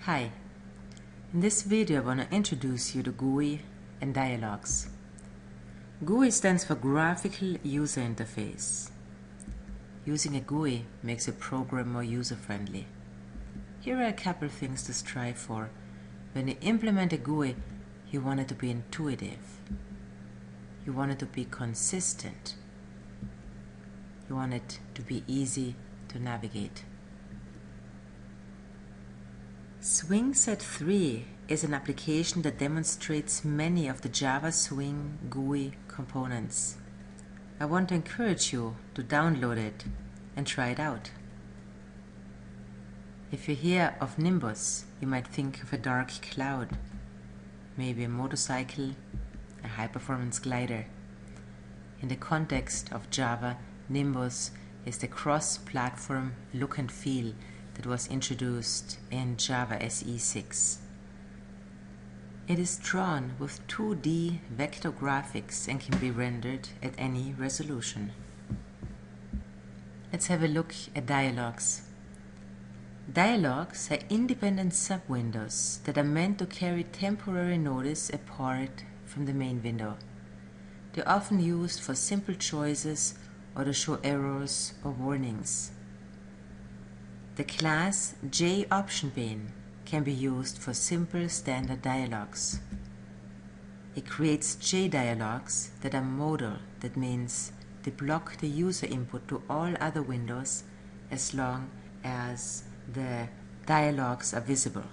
Hi, in this video I want to introduce you to GUI and Dialogs. GUI stands for Graphical User Interface. Using a GUI makes your program more user-friendly. Here are a couple things to strive for. When you implement a GUI, you want it to be intuitive. You want it to be consistent. You want it to be easy to navigate. Swing Set 3 is an application that demonstrates many of the Java Swing GUI components. I want to encourage you to download it and try it out. If you hear of Nimbus, you might think of a dark cloud, maybe a motorcycle, a high-performance glider. In the context of Java, Nimbus is the cross-platform look and feel that was introduced in Java SE 6. It is drawn with 2D vector graphics and can be rendered at any resolution. Let's have a look at Dialogs. Dialogs are independent sub-windows that are meant to carry temporary notice apart from the main window. They're often used for simple choices or to show errors or warnings. The class JOptionBane can be used for simple standard dialogues. It creates JDialogs that are modal, that means they block the user input to all other windows as long as the dialogues are visible.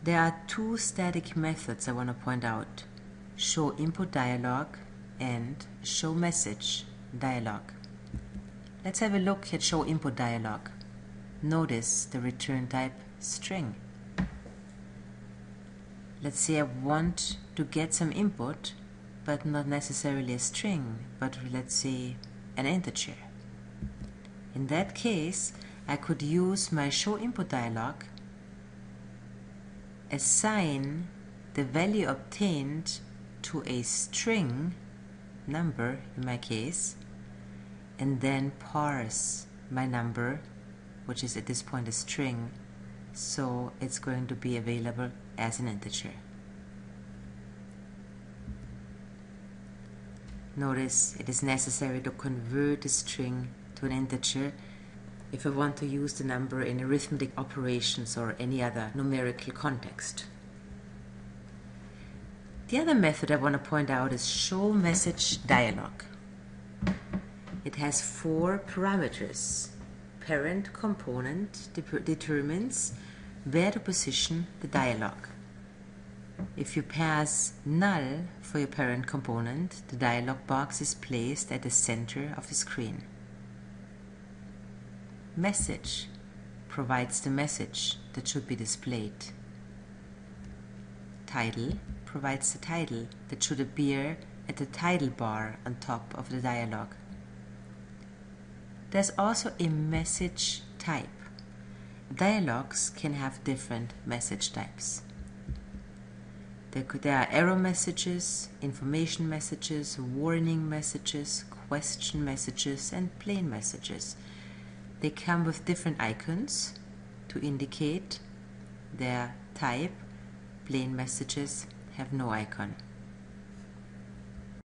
There are two static methods I want to point out: show input dialog and show message dialog. Let's have a look at show input dialog. Notice the return type string. Let's say I want to get some input, but not necessarily a string, but let's say an integer. In that case, I could use my show input dialog, assign the value obtained to a string, number in my case, and then parse my number, which is at this point a string, so it's going to be available as an integer. Notice it is necessary to convert a string to an integer if I want to use the number in arithmetic operations or any other numerical context. The other method I want to point out is show message dialog. It has 4 parameters. Parent component determines where to position the dialog. If you pass null for your parent component, the dialog box is placed at the center of the screen. Message provides the message that should be displayed. Title provides the title that should appear at the title bar on top of the dialog. There's also a message type. Dialogs can have different message types. There are error messages, information messages, warning messages, question messages, and plain messages. They come with different icons to indicate their type. Plain messages have no icon.